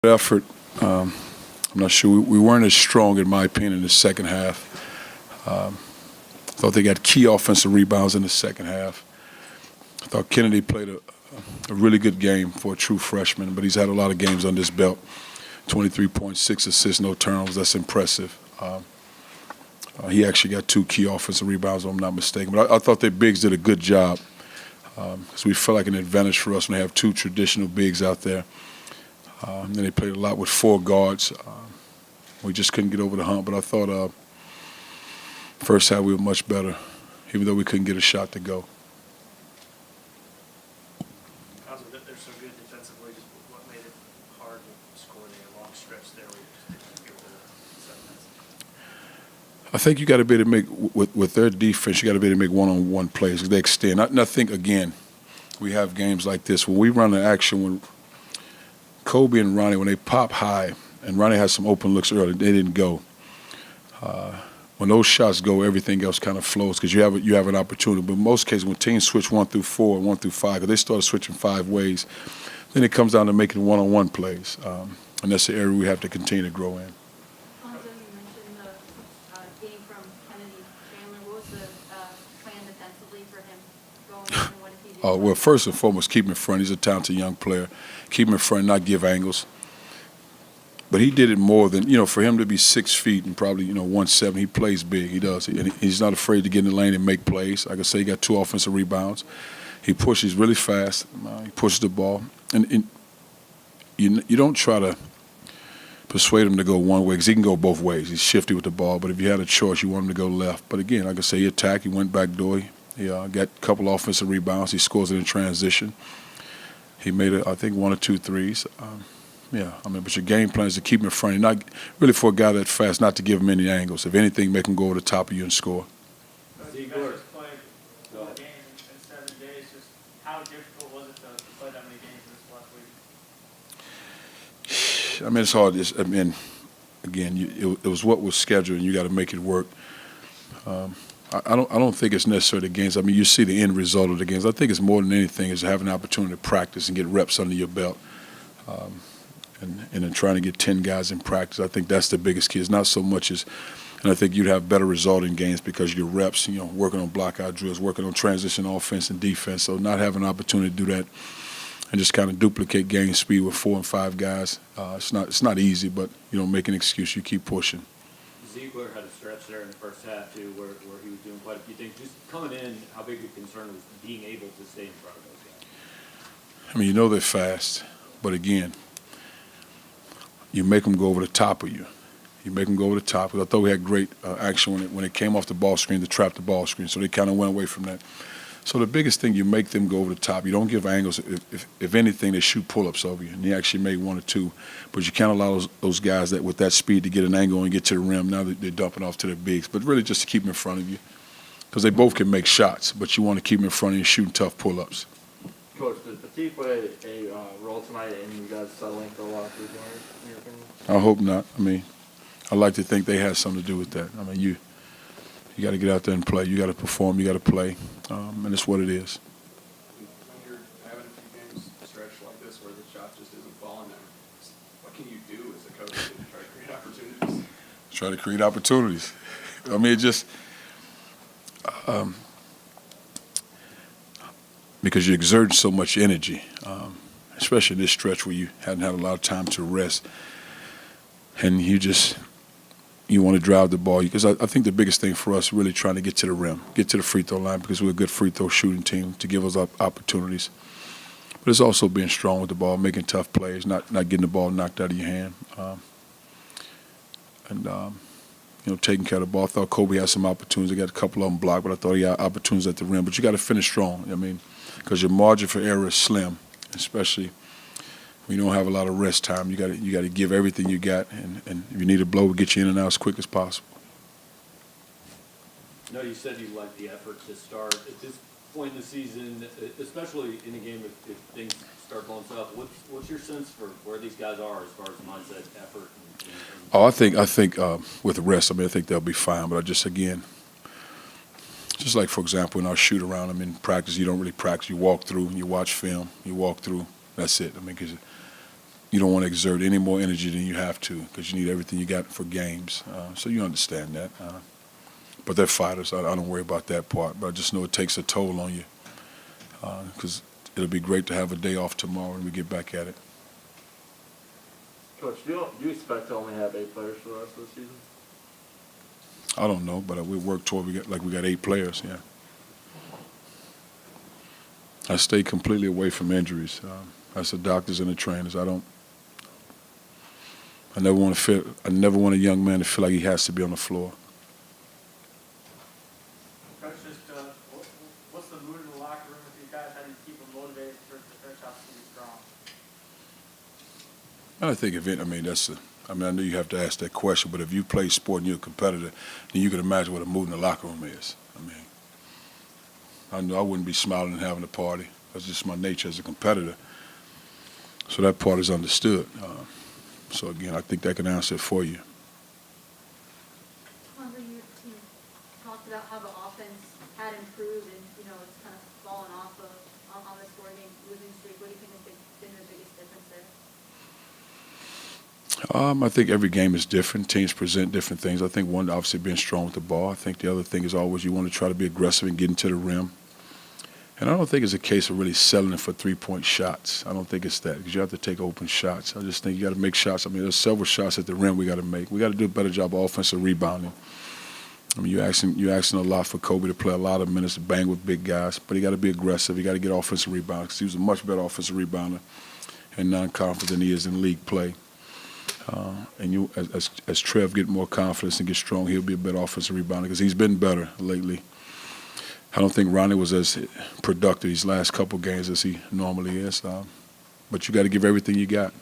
Effort. I'm not sure. We weren't as strong, in my opinion, in the second half. Thought they got key offensive rebounds in the second half. I thought Kennedy played a really good game for a true freshman, but he's had a lot of games under his belt. 23.6 assists, no turnovers. That's impressive. He actually got 2 key offensive rebounds, if I'm not mistaken. But I thought their bigs did a good job. So we felt like an advantage for us when they have 2 traditional bigs out there. Then they played a lot with 4 guards. We just couldn't get over the hump. But I thought first half we were much better, even though we couldn't get a shot to go. They're so good defensively. Just what made it hard to score a long stretch there where you just didn't get over the 7 minutes? I think you got to be able to make, with their defense, you got to be able to make one-on-one plays. They extend. I think, again, we have games like this. When we run the action, when Kobe and Ronnie, when they pop high, and Ronnie had some open looks early, they didn't go. When those shots go, everything else kind of flows because you have an opportunity. But in most cases, when teams switch 1 through 4 and 1 through 5, because they started switching 5 ways, then it comes down to making one-on-one plays. And that's the area we have to continue to grow in. Cuonzo, you mentioned the game from Kennedy Chandler. What was the plan defensively for him going in, and what did he do? Well, first and foremost, keep him in front. He's a talented young player. Keep him in front, not give angles. But he did it more than, for him to be 6 feet and probably, 170, he plays big. He does. And he's not afraid to get in the lane and make plays. Like I say, he got 2 offensive rebounds. He pushes really fast. He pushes the ball. And you don't try to persuade him to go one way because he can go both ways. He's shifty with the ball. But if you had a choice, you want him to go left. But again, like I say, he attacked. He went back door. He got a couple offensive rebounds. He scores it in transition. He made, I think, 1 or 2 threes. But your game plan is to keep him in front. You're not really, for a guy that fast, not to give him any angles. If anything, make him go over the top of you and score. You guys just played 4 games in 7 days. Just how difficult was it to play that many games this last week? It's hard. Again, it was what was scheduled, and you got to make it work. I don't think it's necessarily the games. You see the end result of the games. I think it's more than anything is having an opportunity to practice and get reps under your belt. And then trying to get 10 guys in practice. I think that's the biggest key. It's not so much as, and I think you'd have better result in games because your reps, working on block-out drills, working on transition offense and defense. So not having an opportunity to do that and just kind of duplicate game speed with 4 and 5 guys, it's not easy, but you don't make an excuse. You keep pushing. Ziegler had a stretch there in the first half, too, where he was doing quite a few things. Just coming in, how big a concern was being able to stay in front of those guys? They're fast, but again, you make them go over the top of you. You make them go over the top. I thought we had great action when it came off the ball screen to trap the ball screen, so they kind of went away from that. So the biggest thing, you make them go over the top. You don't give angles. If anything, they shoot pull-ups over you, and he actually made 1 or 2. But you can't allow those guys that with that speed to get an angle and get to the rim. Now they're dumping off to their bigs. But really just to keep them in front of you because they both can make shots, but you want to keep them in front of you shooting tough pull-ups. Coach, did Petit play a role tonight in you guys settling for a lot of 3-pointers, in your opinion? I hope not. I like to think they had something to do with that. You got to get out there and play. You got to perform. You got to play, and it's what it is. When you're having a few games stretched like this where the shot just isn't falling there, what can you do as a coach to try to create opportunities? Try to create opportunities. Because you exert so much energy, especially in this stretch where you hadn't had a lot of time to rest, and you want to drive the ball. Because I think the biggest thing for us is really trying to get to the rim, get to the free throw line because we're a good free throw shooting team to give us opportunities. But it's also being strong with the ball, making tough plays, not getting the ball knocked out of your hand, taking care of the ball. I thought Kobe had some opportunities. He got a couple of them blocked, but I thought he had opportunities at the rim. But you got to finish strong. Because your margin for error is slim, especially when you don't have a lot of rest time. You got to give everything you got, and if you need a blow, we'll get you in and out as quick as possible. No, you said you liked the effort to start. At this point in the season, especially in a game if things start blowing south, what's your sense for where these guys are as far as mindset, effort? I think with rest, I think they'll be fine. But just like, for example, in our shoot around, in practice, you don't really practice. You walk through, you watch film, you walk through. That's it. 'cause you don't want to exert any more energy than you have to because you need everything you got for games. So you understand that. But they're fighters. I don't worry about that part. But I just know it takes a toll on you because it'll be great to have a day off tomorrow and we get back at it. Coach, do you expect to only have 8 players for the rest of the season? I don't know, but we work toward we got 8 players. Yeah. I stay completely away from injuries. That's the doctors and the trainers. I never want a young man to feel like he has to be on the floor. Coach, just, what's the mood in the locker room with you guys? How do you keep them motivated for the finish out to be strong? And I think I know you have to ask that question, but if you play sport and you're a competitor, then you can imagine what a mood in the locker room is. I know I wouldn't be smiling and having a party. That's just my nature as a competitor. So that part is understood. So again, I think that can answer it for you. Cuonzo, you talked about how the offense had improved and, it's kind of fallen off on this 4-game losing streak. What do you think has been the biggest difference there? I think every game is different. Teams present different things. I think one, obviously, being strong with the ball. I think the other thing is always you want to try to be aggressive and get into the rim. And I don't think it's a case of really settling for 3-point shots. I don't think it's that because you have to take open shots. I just think you got to make shots. There's several shots at the rim we got to make. We got to do a better job of offensive rebounding. You're asking a lot for Kobe to play a lot of minutes to bang with big guys, but he got to be aggressive. He got to get offensive rebounds because he was a much better offensive rebounder in non-conference than he is in league play. And as Trev get more confidence and get strong, he'll be a better offensive rebounder because he's been better lately. I don't think Ronnie was as productive these last couple games as he normally is. But you got to give everything you got.